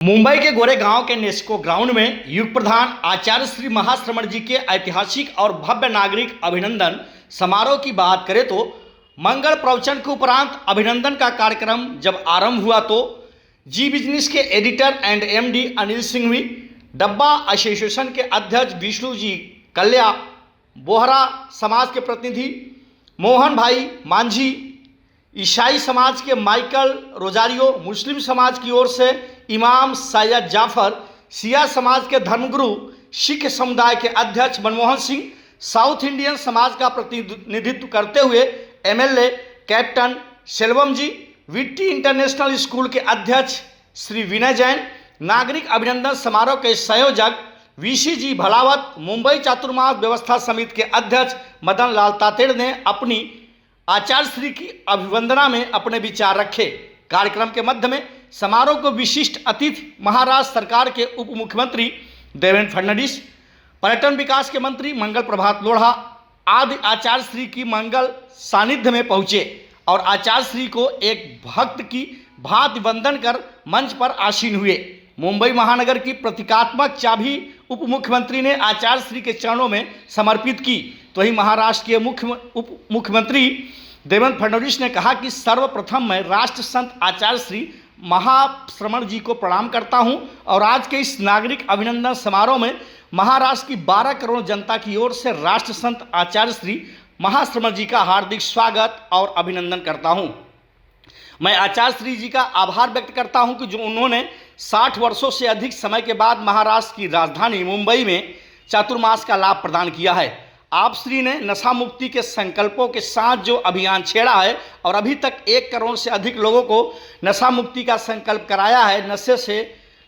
मुंबई के गोरेगांव के नेस्को ग्राउंड में युग प्रधान आचार्य श्री महाश्रमण जी के ऐतिहासिक और भव्य नागरिक अभिनंदन समारोह की बात करें तो मंगल प्रवचन के उपरांत अभिनंदन का कार्यक्रम जब आरंभ हुआ तो जी बिजनेस के editor and MD Anil Singh भी, डब्बा एसोसिएशन के अध्यक्ष विष्णु जी कल्या, बोहरा समाज के प्रतिनिधि मोहन भाई मांझी, ईसाई समाज के माइकल रोजारियो, मुस्लिम समाज की ओर से इमाम सैयद जाफर, शिया समाज के धर्मगुरु, सिख समुदाय के अध्यक्ष मनमोहन सिंह, साउथ इंडियन समाज का प्रतिनिधित्व करते हुए एमएलए कैप्टन सेल्वम जी, विट्टी इंटरनेशनल स्कूल के अध्यक्ष श्री विनय जैन, नागरिक अभिनंदन समारोह के संयोजक वीसी जी भलावत, मुंबई चातुर्मास व्यवस्था समिति के अध्यक्ष मदन लाल तातेड़ ने अपनी आचार्य श्री की अभिवंदना में अपने विचार रखे। कार्यक्रम के मध्य में समारोह को विशिष्ट अतिथि महाराष्ट्र सरकार के उप मुख्यमंत्री देवेंद्र फडणवीस, पर्यटन विकास के मंत्री मंगल प्रभात लोढ़ा आदि आचार्य श्री की मंगल सानिध्य में पहुंचे और आचार्य श्री को एक भक्त की भांति वंदन कर मंच पर आसीन हुए। मुंबई महानगर की प्रतीकात्मक चाबी उप मुख्यमंत्री ने आचार्य श्री के चरणों में समर्पित की। तो ही महाराष्ट्र के उप मुख्यमंत्री देवेंद्र फडणवीस ने कहा कि सर्वप्रथम मैं राष्ट्र संत आचार्य श्री महाश्रमण जी को प्रणाम करता हूं और आज के इस नागरिक अभिनंदन समारोह में महाराष्ट्र की 12 करोड़ जनता की ओर से राष्ट्र संत आचार्य श्री महाश्रमण जी का हार्दिक स्वागत और अभिनंदन करता हूं। मैं आचार्य श्री जी का आभार व्यक्त करता हूं कि जो उन्होंने 60 वर्षों से अधिक समय के बाद महाराष्ट्र की राजधानी मुंबई में चातुर्मास का लाभ प्रदान किया है। आप श्री ने नशा मुक्ति के संकल्पों के साथ जो अभियान छेड़ा है और अभी तक 1 करोड़ से अधिक लोगों को नशा मुक्ति का संकल्प कराया है। नशे से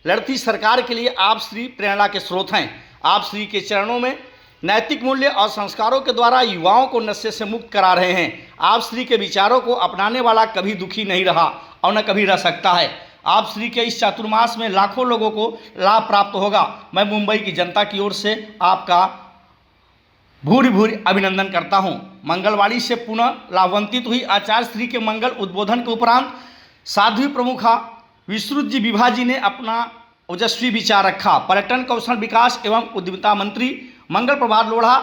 लड़ती सरकार के लिए आप श्री प्रेरणा के स्रोत हैं। आप श्री के चरणों में नैतिक मूल्य और संस्कारों के द्वारा युवाओं को नशे से मुक्त करा रहे हैं। आप श्री के विचारों को अपनाने वाला कभी दुखी नहीं रहा और न कभी रह सकता है। आप श्री के इस चातुर्मास में लाखों लोगों को लाभ प्राप्त होगा। मैं मुंबई की जनता की ओर से आपका भूरि भूरि अभिनंदन करता हूं। मंगलवाड़ी से पुनः लाभान्वित हुई आचार्य श्री के मंगल उद्बोधन के उपरांत साध्वी प्रमुखा विश्रुत जी विभा जी ने अपना ओजस्वी विचार रखा। पर्यटन कौशल विकास एवं उद्यमिता मंत्री मंगल प्रभात लोढ़ा,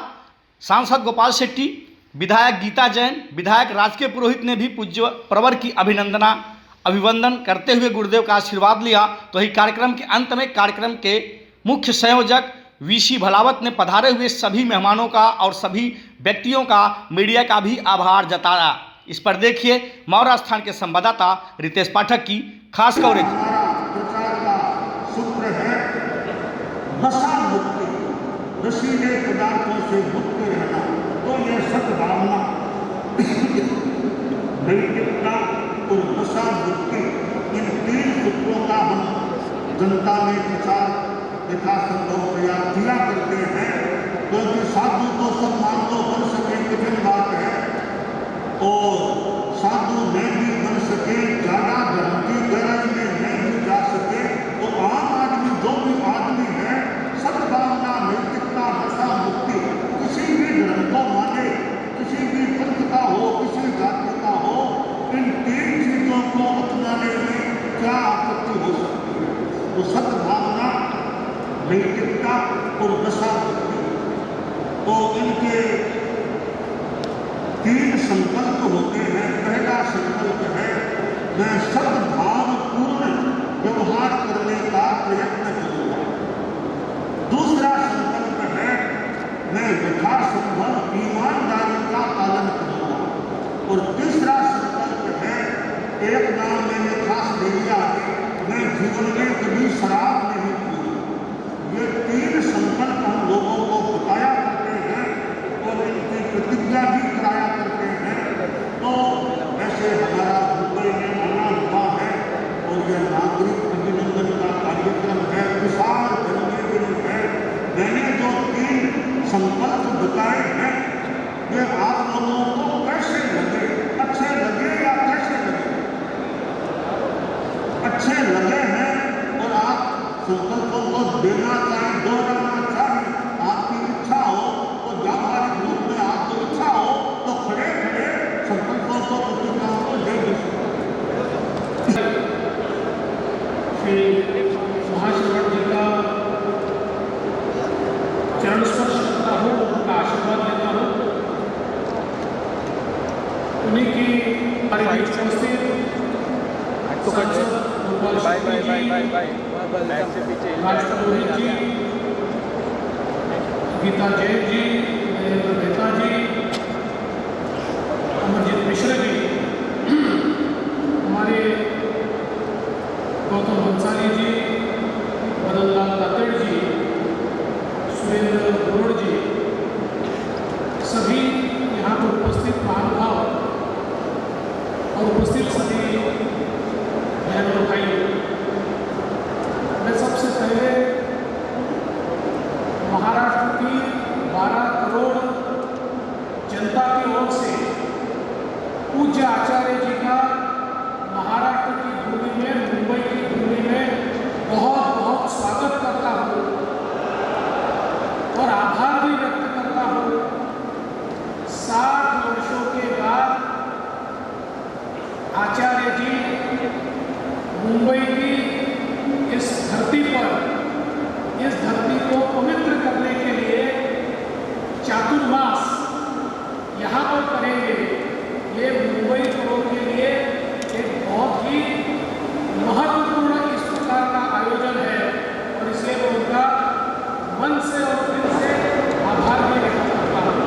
सांसद गोपाल शेट्टी, विधायक गीता जैन, विधायक राजकीय पुरोहित ने भी पूज्य प्रवर की अभिवंदन करते हुए गुरुदेव का आशीर्वाद लिया। तो ही कार्यक्रम के अंत में कार्यक्रम के मुख्य संयोजक वीसी भलावत ने पधारे हुए सभी मेहमानों का और सभी व्यक्तियों का, मीडिया का भी आभार जताया। इस पर देखिए मौरा स्थान के संवाददाता रितेश पाठक की खास कवरेज। नशीले पदार्थों से मुक्त रहना, तो यह सद्भावना, नैतिकता और नशा मुक्ति, इन 3 सूत्रों का हम जनता में प्रचार यथासंभव प्रयास किया करते हैं। क्योंकि साधु तो सम्मान तो बन सके कठिन बात है और साधु में भी बन सके, ज्यादा धर्म की गहराई में नहीं जा सके तो आम आदमी, जो भी आदमी है, सद्भावना, नैतिकता, नशा मुक्ति, किसी भी धर्म को माने, किसी भी पंथ का हो, किसी जाति का हो, इन 3 चीजों को अपनाने में क्या आपत्ति हो सकती है। तो सद्भावना, नैतिकता और नशा मुक्ति, तो इनके 3 संकल्प होते हैं। पहला संकल्प है मैं सद्भावपूर्ण व्यवहार करने का प्रयत्न करूंगा। दूसरा संकल्प है मैं यथासंभव ईमानदारी का पालन करूंगा। और तीसरा संकल्प है, एक नाम मैंने खास ले लिया है, मैं जीवन में कभी शराब नहीं पीऊंगा। ये 3 संकल्प हम लोगों को बताया करते हैं और इनकी प्रतिज्ञा भी कराया करते हैं। तो ऐसे हमारा मुंबई में आना हुआ है और यह नागरिक अभिनंदन का कार्यक्रम है, विशाल धर्म है। मैंने जो 3 संकल्प बताए हैं, वे आप लोगों को कैसे लगे, अच्छे लगे या कैसे लगे? अच्छे लगे हैं और आप संकल्पों को देना चाहिए, दोहराना चाहिए। आपकी इच्छा हो तो व्यावहारिक रूप में आपकी इच्छा हो तो खड़े खड़े संकल्पों को, प्रतिज्ञाओं को दे दीजिए। उपस्थित सांसद गोपाल शेट्टी जी, राष्ट्रपति जी, गीता जैन जी, नरेंद्र मेहता जी, अमरजीत मिश्र जी, हमारे गौतम बंसाली जी, मदन लाल कातड़ जी, सुरेंद्र गौड़ जी, सभी यहाँ पर उपस्थित महानुभाव और उपस्थित सभी बहनों भाइयों, मैं सबसे पहले महाराष्ट्र की 12 करोड़ जनता की ओर से पूज्य आचार्य जी का महाराष्ट्र की भूमि में, मुंबई की भूमि में बहुत बहुत स्वागत करता हूँ और आभार भी व्यक्त करता हूँ। 60 वर्षों के बाद आचार्य जी मुंबई की इस धरती पर, इस धरती को पवित्र करने के लिए चातुर्मास यहाँ पर करेंगे। ये मुंबई करोड़ के लिए एक बहुत ही महत्वपूर्ण इस प्रकार का आयोजन है और इसलिए मैं उनका मन से और दिल से आभार भी व्यक्त करता हूँ।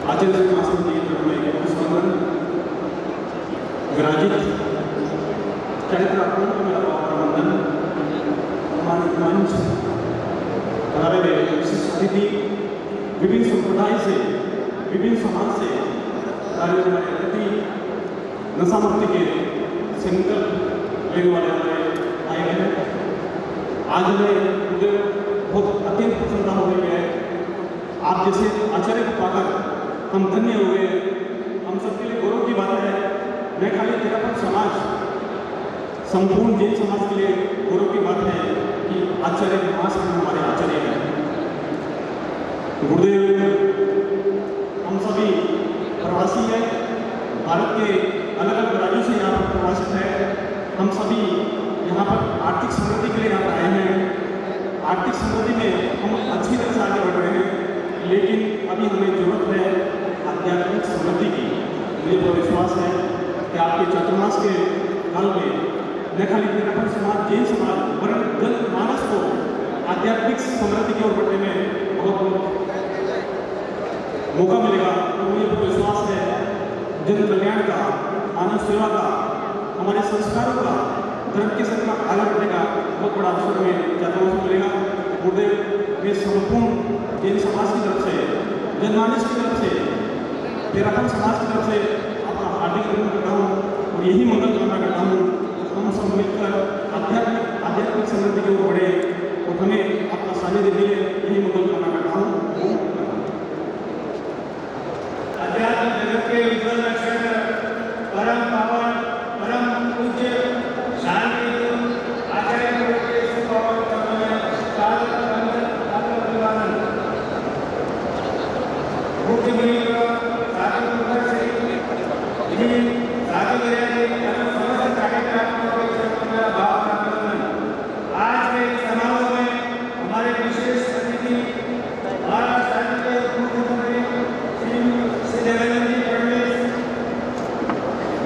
आचार्य श्री महासंघ जी की तरफ में पुष्पवंदन विराजित चरित्र अर्पण मेरा प्रबंधन सम्मानित मंच हमारे विशिष्ट अतिथि विभिन्न संप्रदाय से, विभिन्न समाज से कार्य हमारे अतिथि, नशा मुक्ति के संकल्प लेने वाले हमारे आए हैं। आज हमें मुझे बहुत अत्यंत प्रसन्नता हो रही है। आप जैसे आचार्य को पाकर हम धन्य हो गए। हम सबके लिए गौरव की बात है। मैं खाली तेरापन समाज, संपूर्ण जैन समाज के लिए गौरव की बात है कि आचार्य महासंघ हमारे आचार्य हैं। गुरुदेव, हम सभी प्रवासी हैं, भारत के अलग अलग राज्यों से यहाँ पर प्रवासित हैं। हम सभी यहाँ पर आर्थिक समृद्धि के लिए यहाँ पर आए हैं। आर्थिक समृद्धि में हम अच्छी तरह से आगे बढ़ रहे हैं, लेकिन अभी हमें जरूरत है आध्यात्मिक समृद्धि की। मुझे पूरा विश्वास है कि आपके चातुर्मास के काल में न खाली तेरापन समाज, जैन समाज, वरन जनमानस को आध्यात्मिक समृद्धि की ओर बढ़ने में बहुत मौका मिलेगा। तो मुझे पूरा विश्वास है जन कल्याण का, मानव सेवा का, हमारे संस्कारों का, धर्म के संग में आगे बढ़ने का बहुत बड़ा अवसर में चातुर्मास मिलेगा। गुरुदेव, वे संपूर्ण जैन समाज की तरफ से, जनमानस की तरफ से, तेरापन समाज की तरफ से आपका हार्दिक अभिनंदन करता हूँ और यही मंगल कामना करता हूँ। हम सब मिलकर आध्यात्मिक समृद्धि की ओर बढ़े और हमें आपका सानिध्य दिए, यही मंगल कामना करता हूँ। अध्यात्म जगत के उज्ज्वल नक्षत्र, परम पावन, परम पूज्य शांति आचार्य गुरु के सुपावन चरणों में काल अभिवादन। मुख्य मुनि को साधु पुत्र श्री साधु समस्त कार्यक्रम को मेरा भाव अभिनंदन। आज के समारोह में हमारे विशेष अतिथि महाराष्ट्र राज्य के मुख्यमंत्री श्री देवेंद्र जी फडणवीस,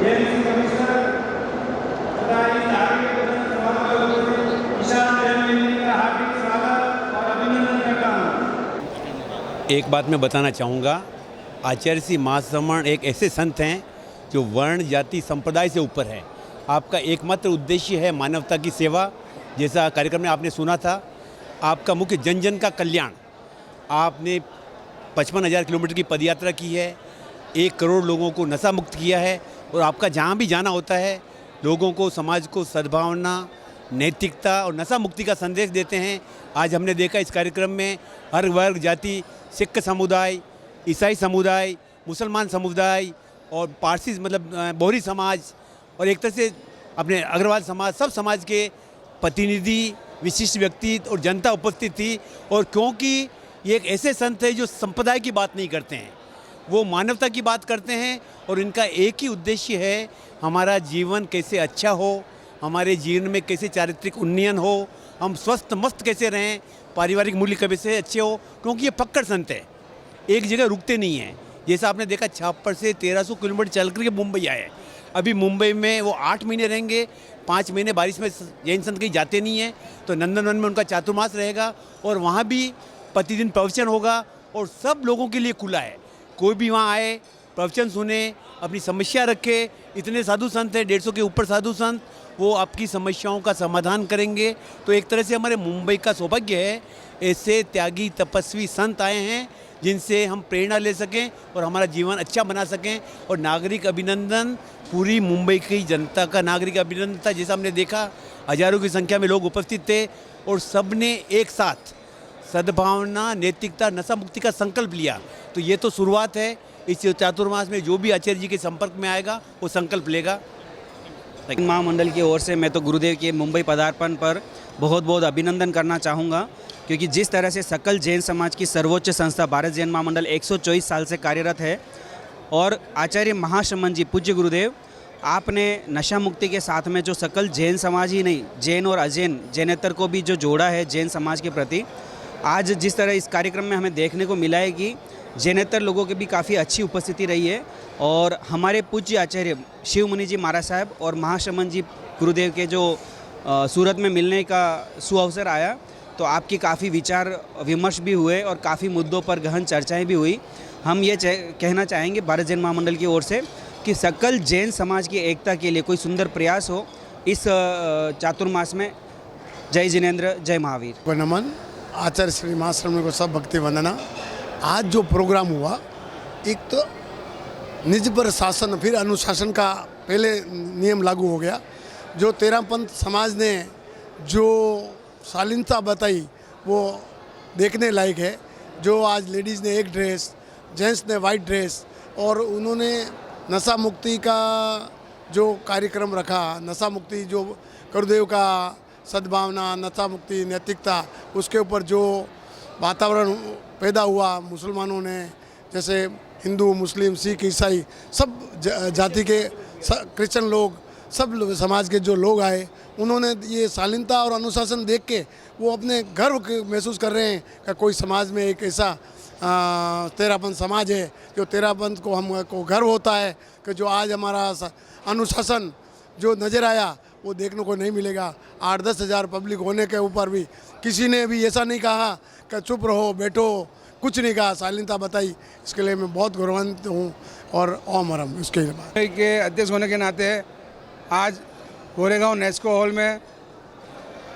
एएमसी कमिश्नर तथा इस धार्मिक समारोह में उपस्थित ईशान जैन जी का हार्दिक स्वागत और अभिनंदन करता हूँ। एक बात मैं बताना चाहूँगा, आचार्य श्री महासमण एक ऐसे संत हैं जो वर्ण, जाति, संप्रदाय से ऊपर है। आपका एकमात्र उद्देश्य है मानवता की सेवा। जैसा कार्यक्रम में आपने सुना था, आपका मुख्य जन जन का कल्याण। आपने 55,000 किलोमीटर की पदयात्रा की है, 1 करोड़ लोगों को नशा मुक्त किया है और आपका जहाँ भी जाना होता है लोगों को, समाज को सद्भावना, नैतिकता और नशा मुक्ति का संदेश देते हैं। आज हमने देखा इस कार्यक्रम में हर वर्ग, जाति, सिख समुदाय, ईसाई समुदाय, मुसलमान समुदाय और पारसी मतलब बोहरी समाज और एक तरह से अपने अग्रवाल समाज, सब समाज के प्रतिनिधि, विशिष्ट व्यक्ति और जनता उपस्थित थी। और क्योंकि ये एक ऐसे संत है जो संप्रदाय की बात नहीं करते हैं, वो मानवता की बात करते हैं और इनका एक ही उद्देश्य है, हमारा जीवन कैसे अच्छा हो, हमारे जीवन में कैसे चारित्रिक उन्नयन हो, हम स्वस्थ मस्त कैसे रहें, पारिवारिक मूल्य कैसे अच्छे हो। क्योंकि ये फक्कड़ संत है, एक जगह रुकते नहीं हैं। जैसा आपने देखा छापर से 1300 किलोमीटर चल करके मुंबई आए। अभी मुंबई में वो 8 महीने रहेंगे, 5 महीने बारिश में जैन संत कहीं जाते नहीं हैं, तो नंदनवन में उनका चातुर्मास रहेगा और वहाँ भी प्रतिदिन प्रवचन होगा और सब लोगों के लिए खुला है। कोई भी वहाँ आए, प्रवचन सुने, अपनी समस्या रखे। इतने साधु संत हैं, 150 के ऊपर साधु संत, वो आपकी समस्याओं का समाधान करेंगे। तो एक तरह से हमारे मुंबई का सौभाग्य है, ऐसे त्यागी तपस्वी संत आए हैं जिनसे हम प्रेरणा ले सकें और हमारा जीवन अच्छा बना सकें। और नागरिक अभिनंदन पूरी मुंबई की जनता का नागरिक अभिनंदन था। जैसा हमने देखा, हजारों की संख्या में लोग उपस्थित थे और सब ने एक साथ सद्भावना, नैतिकता, नशा मुक्ति का संकल्प लिया। तो ये तो शुरुआत है। इस चातुर्मास में जो भी आचार्य जी के संपर्क में आएगा वो संकल्प लेगा। महामंडल की ओर से मैं तो गुरुदेव के मुंबई पदार्पण पर बहुत बहुत अभिनंदन करना चाहूँगा, क्योंकि जिस तरह से सकल जैन समाज की सर्वोच्च संस्था भारत जैन महामंडल 124 साल से कार्यरत है और आचार्य महाश्रमण जी पूज्य गुरुदेव, आपने नशा मुक्ति के साथ में जो सकल जैन समाज ही नहीं, जैन और अजैन जैनेतर को भी जो जोड़ा है जैन समाज के प्रति, आज जिस तरह इस कार्यक्रम में हमें देखने को मिला है कि जैनेतर लोगों की भी काफ़ी अच्छी उपस्थिति रही है। और हमारे पूज्य आचार्य शिव मुनि जी महाराज साहब और महाश्रमण जी गुरुदेव के जो सूरत में मिलने का सुअवसर आया, तो आपकी काफ़ी विचार विमर्श भी हुए और काफ़ी मुद्दों पर गहन चर्चाएं भी हुई। हम ये कहना चाहेंगे भारत जैन महामंडल की ओर से कि सकल जैन समाज की एकता के लिए कोई सुंदर प्रयास हो इस चातुर्मास में। जय जिनेंद्र, जय महावीर। को नमन। आचार्य श्री महाश्रमण को सब भक्ति वंदना। आज जो प्रोग्राम हुआ, एक तो निज पर शासन फिर अनुशासन का पहले नियम लागू हो गया। जो तेरापंथ समाज ने जो शालीनता बताई वो देखने लायक है। जो आज लेडीज़ ने एक ड्रेस, जेंट्स ने वाइट ड्रेस, और उन्होंने नशा मुक्ति का जो कार्यक्रम रखा, नशा मुक्ति जो गुरुदेव का सद्भावना, नशा मुक्ति, नैतिकता, उसके ऊपर जो वातावरण पैदा हुआ, मुसलमानों ने, जैसे हिंदू, मुस्लिम, सिख, ईसाई, सब जाति के क्रिश्चियन लोग, सब समाज के जो लोग आए, उन्होंने ये शालीनता और अनुशासन देख के वो अपने गर्व महसूस कर रहे हैं कि कोई समाज में एक ऐसा तेरापंथ समाज है जो तेरापंथ को हमको गर्व होता है कि जो आज हमारा अनुशासन जो नज़र आया वो देखने को नहीं मिलेगा। 8-10 हज़ार पब्लिक होने के ऊपर भी किसी ने भी ऐसा नहीं कहा कि चुप रहो, बैठो, कुछ नहीं कहा, शालीनता बताई। इसके लिए मैं बहुत गौरवान्वित हूँ और ओमरम। इसके बाद के अध्यक्ष होने के नाते आज गोरेगांव नेस्को हॉल में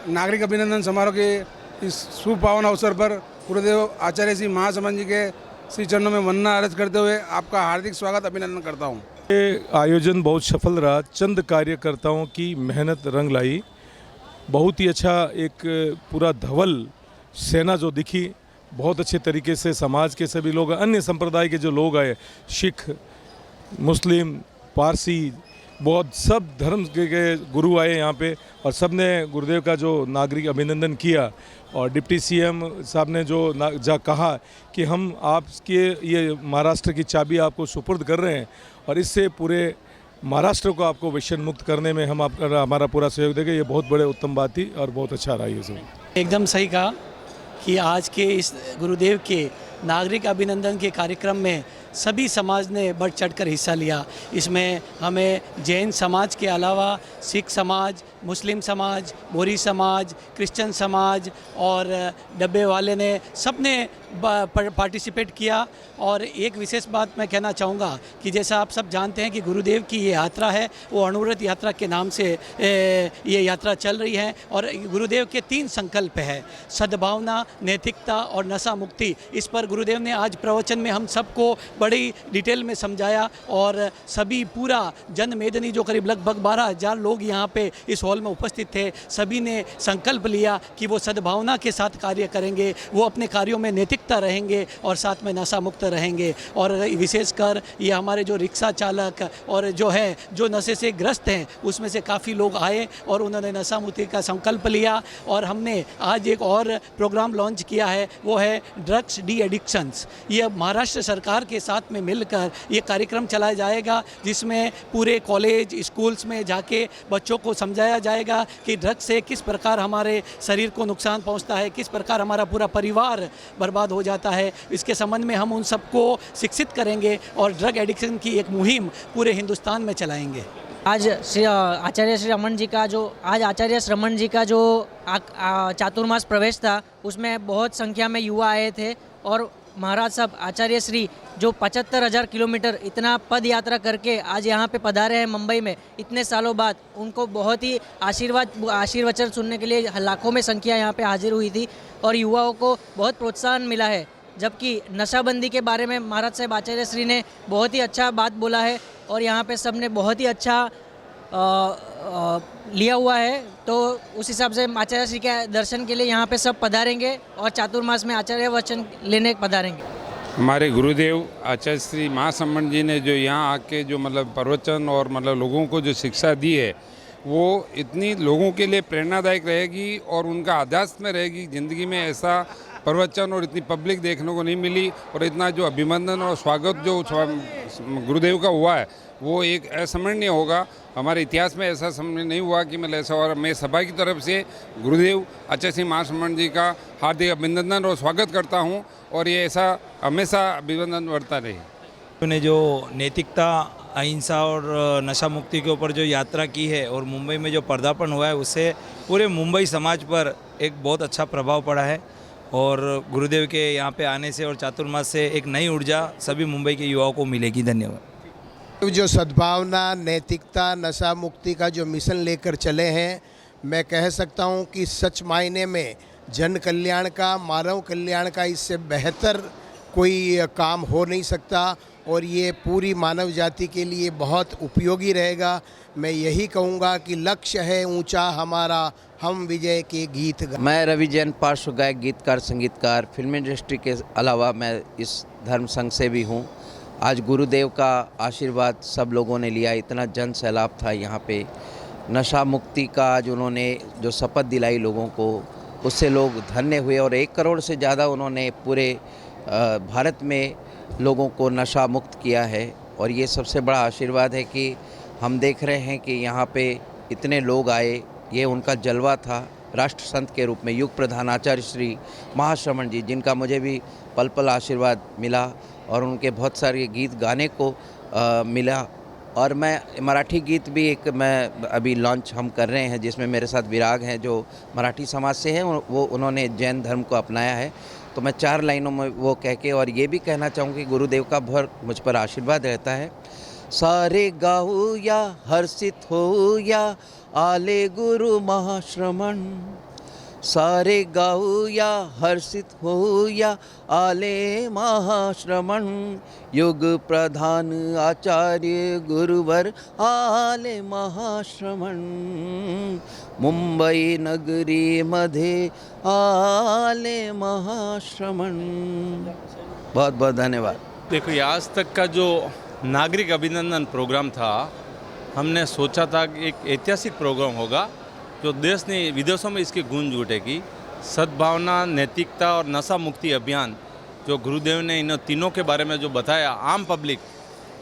नागरिक अभिनंदन समारोह के इस शुभ पावन अवसर पर गुरुदेव आचार्य श्री महाश्रमण जी के श्री चरणों में वंदना अर्ज करते हुए आपका हार्दिक स्वागत अभिनंदन करता हूँ। ये आयोजन बहुत सफल रहा। चंद कार्यकर्ताओं की मेहनत रंग लाई। बहुत ही अच्छा एक पूरा धवल सेना जो दिखी, बहुत अच्छे तरीके से समाज के सभी लोग, अन्य संप्रदाय के जो लोग आए, सिख, मुस्लिम, पारसी, बौद्ध, सब धर्म के गुरु आए यहाँ पे और सब ने गुरुदेव का जो नागरिक अभिनंदन किया। और डिप्टी सीएम साहब ने जो कहा कि हम आपके ये महाराष्ट्र की चाबी आपको सुपुर्द कर रहे हैं और इससे पूरे महाराष्ट्र को आपको व्यसन मुक्त करने में हम आपका हमारा पूरा सहयोग देंगे। ये बहुत बड़े उत्तम बात थी और बहुत अच्छा रहा ये सब। एकदम सही कहा कि आज के इस गुरुदेव के नागरिक अभिनंदन के कार्यक्रम में सभी समाज ने बढ़ चढ़कर हिस्सा लिया। इसमें हमें जैन समाज के अलावा सिख समाज, मुस्लिम समाज, बोरी समाज, क्रिश्चियन समाज और डब्बे वाले ने सब ने पार्टिसिपेट किया। और एक विशेष बात मैं कहना चाहूँगा कि जैसा आप सब जानते हैं कि गुरुदेव की ये यात्रा है वो अणुव्रत यात्रा के नाम से ये यात्रा चल रही है और गुरुदेव के 3 संकल्प है, सद्भावना, नैतिकता और नशा मुक्ति। इस पर गुरुदेव ने आज प्रवचन में हम सबको बड़ी डिटेल में समझाया और सभी पूरा जन मेदनी जो करीब लगभग 12,000 लोग यहाँ पे इस हॉल में उपस्थित थे, सभी ने संकल्प लिया कि वो सद्भावना के साथ कार्य करेंगे, वो अपने कार्यों में नैतिकता रहेंगे और साथ में नशा मुक्त रहेंगे। और विशेषकर ये हमारे जो रिक्शा चालक और जो है जो नशे से ग्रस्त हैं उसमें से काफ़ी लोग आए और उन्होंने नशा मुक्ति का संकल्प लिया। और हमने आज एक और प्रोग्राम लॉन्च किया है, वो है ड्रग्स डी एडिक्शंस। ये महाराष्ट्र सरकार के साथ साथ में मिलकर ये कार्यक्रम चलाया जाएगा, जिसमें पूरे कॉलेज स्कूल्स में जाके बच्चों को समझाया जाएगा कि ड्रग्स से किस प्रकार हमारे शरीर को नुकसान पहुंचता है, किस प्रकार हमारा पूरा परिवार बर्बाद हो जाता है। इसके संबंध में हम उन सबको शिक्षित करेंगे और ड्रग एडिक्शन की एक मुहिम पूरे हिंदुस्तान में चलाएंगे। आज आचार्य श्री रमन जी का जो चातुर्मास प्रवेश था, उसमें बहुत संख्या में युवा आए थे और महाराज साहब आचार्य श्री जो 75,000 किलोमीटर इतना पद यात्रा करके आज यहाँ पे पधारे हैं मुंबई में इतने सालों बाद, उनको बहुत ही आशीर्वचन सुनने के लिए लाखों में संख्या यहाँ पे हाजिर हुई थी और युवाओं को बहुत प्रोत्साहन मिला है। जबकि नशाबंदी के बारे में महाराज साहब आचार्य श्री ने बहुत ही अच्छा बात बोला है और यहाँ पे सब ने बहुत ही अच्छा लिया हुआ है। तो उस हिसाब से आचार्य श्री के दर्शन के लिए यहाँ पे सब पधारेंगे और चातुर्मास में आचार्य वचन लेने पधारेंगे। हमारे गुरुदेव आचार्य श्री महासम्मन जी ने जो यहाँ आके जो मतलब प्रवचन और मतलब लोगों को जो शिक्षा दी है, वो इतनी लोगों के लिए प्रेरणादायक रहेगी और उनका आदर्श में रहेगी। ज़िंदगी में ऐसा प्रवचन और इतनी पब्लिक देखने को नहीं मिली और इतना जो अभिनंदन और स्वागत जो गुरुदेव का हुआ है वो एक असामान्य होगा। हमारे इतिहास में ऐसा समय नहीं हुआ कि मतलब ऐसा। और मैं सभा की तरफ से गुरुदेव आचार्य श्री महासम्मन जी का हार्दिक अभिनंदन और स्वागत करता हूँ और ये ऐसा हमेशा अभिनंदन बढ़ता रहे। उन्होंने जो नैतिकता, अहिंसा और नशा मुक्ति के ऊपर जो यात्रा की है और मुंबई में जो पदार्पण हुआ है, उससे पूरे मुंबई समाज पर एक बहुत अच्छा प्रभाव पड़ा है और गुरुदेव के यहाँ पे आने से और चातुर्मास से एक नई ऊर्जा सभी मुंबई के युवाओं को मिलेगी। धन्यवाद। जो सद्भावना, नैतिकता, नशा मुक्ति का जो मिशन लेकर चले हैं, मैं कह सकता हूँ कि सच मायने में जन कल्याण का, मानव कल्याण का इससे बेहतर कोई काम हो नहीं सकता और ये पूरी मानव जाति के लिए बहुत उपयोगी रहेगा। मैं यही कहूँगा कि लक्ष्य है ऊंचा हमारा, हम विजय के गीत। मैं रवि जैन, पार्श्व गायक, गीतकार, संगीतकार, फिल्म इंडस्ट्री के अलावा मैं इस धर्म संघ से भी हूँ। आज गुरुदेव का आशीर्वाद सब लोगों ने लिया, इतना जन सैलाब था यहाँ पे। नशा मुक्ति का आज उन्होंने जो शपथ दिलाई लोगों को, उससे लोग धन्य हुए और 1 करोड़ से ज़्यादा उन्होंने पूरे भारत में लोगों को नशा मुक्त किया है। और ये सबसे बड़ा आशीर्वाद है कि हम देख रहे हैं कि यहाँ पे इतने लोग आए, ये उनका जलवा था राष्ट्र संत के रूप में। युग प्रधान आचार्य श्री महाश्रमण जी, जिनका मुझे भी पल पल आशीर्वाद मिला और उनके बहुत सारे गीत गाने को मिला। और मैं मराठी गीत भी एक मैं अभी लॉन्च हम कर रहे हैं, जिसमें मेरे साथ विराग हैं जो मराठी समाज से हैं, वो उन्होंने जैन धर्म को अपनाया है। तो मैं 4 लाइनों में वो कह के और ये भी कहना चाहूँगी कि गुरुदेव का बहुत मुझ पर आशीर्वाद रहता है। सारे गाओ या हर्षित हो या आले गुरु महाश्रमण, सारे गाओ या हर्षित हो या आले महाश्रमण, युग प्रधान आचार्य गुरुवर आले महाश्रमण, मुंबई नगरी मध्ये आले महाश्रमण। बहुत बहुत धन्यवाद। देखो, ये आज तक का जो नागरिक अभिनंदन प्रोग्राम था, हमने सोचा था कि एक ऐतिहासिक प्रोग्राम होगा जो देश ने विदेशों में इसकी गूंज उठेगी। सद्भावना, नैतिकता और नशा मुक्ति अभियान जो गुरुदेव ने इन तीनों के बारे में जो बताया, आम पब्लिक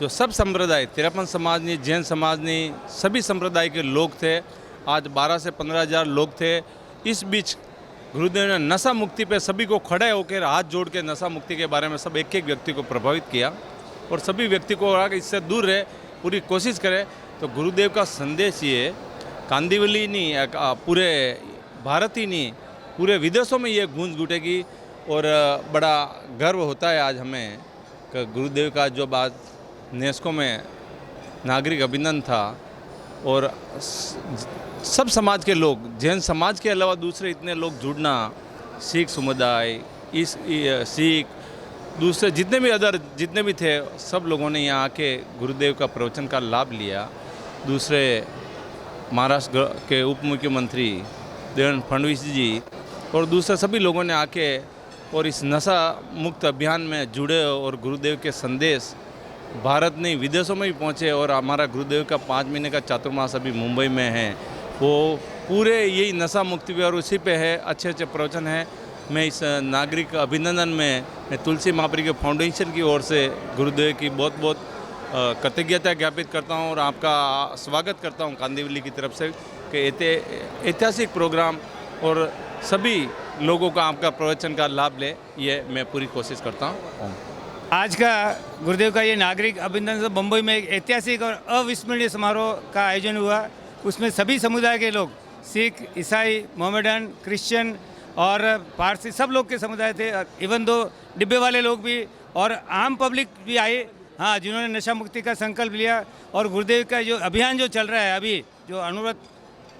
जो सब संप्रदाय, 53 समाज ने, जैन समाज ने, सभी संप्रदाय के लोग थे। आज 12 से 15 हज़ार लोग थे। इस बीच गुरुदेव ने नशा मुक्ति पे सभी को खड़े होकर हाथ जोड़ के नशा मुक्ति के बारे में सब एक एक व्यक्ति को प्रभावित किया और सभी व्यक्ति को कि इससे दूर रहे, पूरी कोशिश करें। तो गुरुदेव का संदेश ये कांदिवली नहीं, पूरे भारत ही नहीं, पूरे विदेशों में ये गूंज उठेगी। और बड़ा गर्व होता है आज हमें कि गुरुदेव का जो बात नेस्को में नागरिक अभिनंदन था और सब समाज के लोग, जैन समाज के अलावा दूसरे इतने लोग जुड़ना, सिख समुदाय, सिख, दूसरे जितने भी थे, सब लोगों ने यहाँ आके गुरुदेव का प्रवचन का लाभ लिया। दूसरे महाराष्ट्र के उप मुख्यमंत्री देवेंद्र फडणवीस जी और दूसरे सभी लोगों ने आके और इस नशा मुक्त अभियान में जुड़े और गुरुदेव के संदेश भारत नहीं विदेशों में भी पहुँचे। और हमारा गुरुदेव का 5 महीने का चातुर्मास अभी मुंबई में है, वो पूरे यही नशा मुक्ति पे और उसी पे है। अच्छे अच्छे प्रवचन हैं मैं इस नागरिक अभिनंदन में मैं तुलसी महाप्री के फाउंडेशन की ओर से गुरुदेव की बहुत बहुत कृतज्ञता ज्ञापित करता हूं और आपका स्वागत करता हूं कांदिवली की तरफ से कि ऐतिहासिक प्रोग्राम और सभी लोगों का आपका प्रवचन का लाभ ले, ये मैं पूरी कोशिश करता हूं। आज का गुरुदेव का ये नागरिक अभिनंदन मुंबई में एक ऐतिहासिक और अविस्मरणीय समारोह का आयोजन हुआ। उसमें सभी समुदाय के लोग, सिख, ईसाई, मोहम्मडन, क्रिश्चियन और पारसी, सब लोग के समुदाय थे। इवन दो डिब्बे वाले लोग भी और आम पब्लिक भी आए, हाँ, जिन्होंने नशा मुक्ति का संकल्प लिया। और गुरुदेव का जो अभियान जो चल रहा है अभी, जो अणुव्रत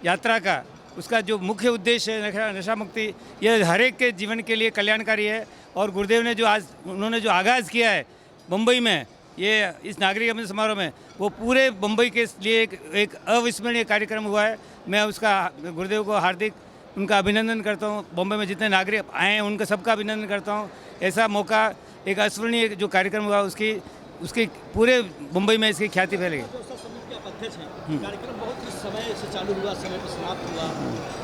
यात्रा का, उसका जो मुख्य उद्देश्य है नशा मुक्ति, यह हर एक के जीवन के लिए कल्याणकारी है। और गुरुदेव ने जो आज उन्होंने जो आगाज़ किया है मुंबई में ये इस नागरिक अभिनंदन समारोह में, वो पूरे मुंबई के लिए एक अविस्मरणीय कार्यक्रम हुआ है। मैं उसका गुरुदेव को हार्दिक उनका अभिनंदन करता हूँ। मुंबई में जितने नागरिक आए हैं उनका सबका अभिनंदन करता हूँ। ऐसा मौका, एक अविस्मरणीय जो कार्यक्रम हुआ उसकी पूरे मुंबई में इसकी ख्याति फैल गई। कार्यक्रम बहुत ही समय से चालू हुआ, समय पर समाप्त हुआ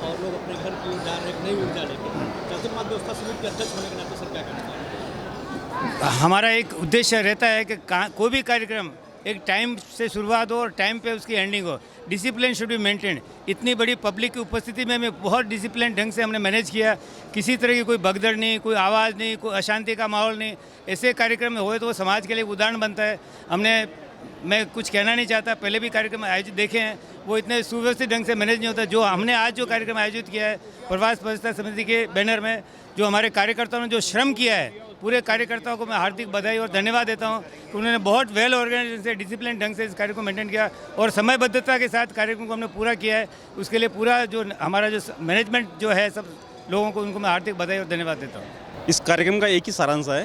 और लोग अपने घर की ओर जा रहे, नई ऊर्जा लेकर। चातुर्मास व्यवस्था समिति के अध्यक्ष होने के नाते सर क्या कहना चाहिए? हमारा एक उद्देश्य रहता है कि कोई भी कार्यक्रम एक टाइम से शुरुआत हो और टाइम पे उसकी एंडिंग हो। Discipline should be maintain. इतनी बड़ी पब्लिक की उपस्थिति में हमें बहुत डिसिप्लिन ढंग से हमने मैनेज किया। किसी तरह की कोई भगदड़ नहीं, कोई आवाज़ नहीं, कोई अशांति का माहौल नहीं। ऐसे कार्यक्रम में हुए तो वो समाज के लिए उदाहरण बनता है। मैं कुछ कहना नहीं चाहता, पहले भी कार्यक्रम आयोजित देखे हैं, वो इतने सुव्यवस्थित ढंग से मैनेज नहीं होता। जो हमने आज जो कार्यक्रम आयोजित किया है प्रवास व्यवस्था समिति के बैनर में, जो हमारे कार्यकर्ताओं ने जो श्रम किया है, पूरे कार्यकर्ताओं को मैं हार्दिक बधाई और धन्यवाद देता हूं कि उन्होंने बहुत वेल ऑर्गेनाइजेशन से, डिसिप्लिन ढंग से इस कार्यक्रम को मेंटेन किया और समयबद्धता के साथ कार्यक्रम को हमने पूरा किया है। उसके लिए पूरा जो हमारा जो मैनेजमेंट जो है, सब लोगों को, उनको मैं हार्दिक बधाई और धन्यवाद देता हूँ। इस कार्यक्रम का एक ही सारांश है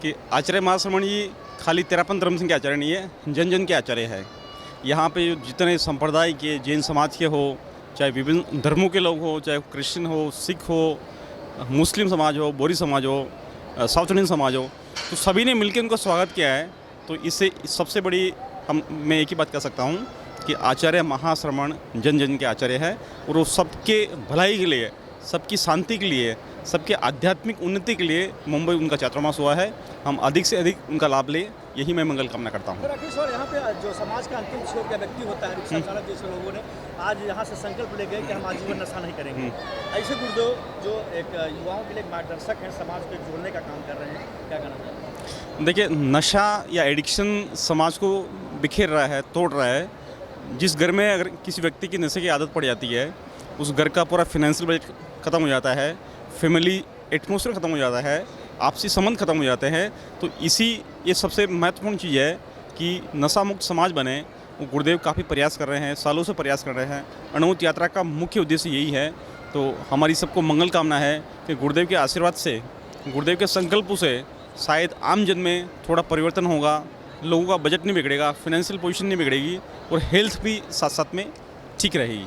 कि आचार्य महाश्रमण जी खाली तेरापन धर्म संघ के आचार्य नहीं है, जन जन के आचार्य है। यहाँ पे जितने संप्रदाय के, जैन समाज के हो, चाहे विभिन्न धर्मों के लोग हो, चाहे क्रिश्चियन हो, सिख हो, मुस्लिम समाज हो, बोरी समाज हो, साउथ इंडियन समाज हो, तो सभी ने मिलकर उनका स्वागत किया है। तो इससे सबसे बड़ी मैं एक ही बात कह सकता हूँ कि आचार्य महाश्रमण जन जन के आचार्य है और वो सबके भलाई के लिए, सबकी शांति के लिए, सबके आध्यात्मिक उन्नति के लिए मुंबई उनका चातुर्मास हुआ है। हम अधिक से अधिक उनका लाभ लें, यही मैं मंगल कामना करता हूँ। राकेश सर, यहाँ पे जो समाज का अंतिम छोर का व्यक्ति होता है, रिक्शा चालक जैसे लोगों ने आज यहाँ से संकल्प ले गए कि हम आजीवन नशा नहीं करेंगे। ऐसे गुरुदेव जो एक युवाओं के लिए मार्गदर्शक हैं, समाज को जोड़ने का काम कर रहे हैं, क्या कहना चाहते हैं? देखिए, नशा या एडिक्शन समाज को बिखेर रहा है, तोड़ रहा है। जिस घर में अगर किसी व्यक्ति की नशे की आदत पड़ जाती है, उस घर का पूरा फिनेंशियल बजट ख़त्म हो जाता है, फैमिली एटमॉस्फेयर ख़त्म हो जाता है, आपसी संबंध खत्म हो जाते हैं। तो ये सबसे महत्वपूर्ण चीज़ है कि नशा मुक्त समाज बने। वो गुरुदेव काफ़ी प्रयास कर रहे हैं, सालों से प्रयास कर रहे हैं। अणुव्रत यात्रा का मुख्य उद्देश्य यही है। तो हमारी सबको मंगल कामना है कि गुरुदेव के आशीर्वाद से, गुरुदेव के संकल्पों से शायद आम जन में थोड़ा परिवर्तन होगा, लोगों का बजट नहीं बिगड़ेगा, फाइनेंशियल पोजीशन नहीं बिगड़ेगी और हेल्थ भी साथ साथ में ठीक रहेगी।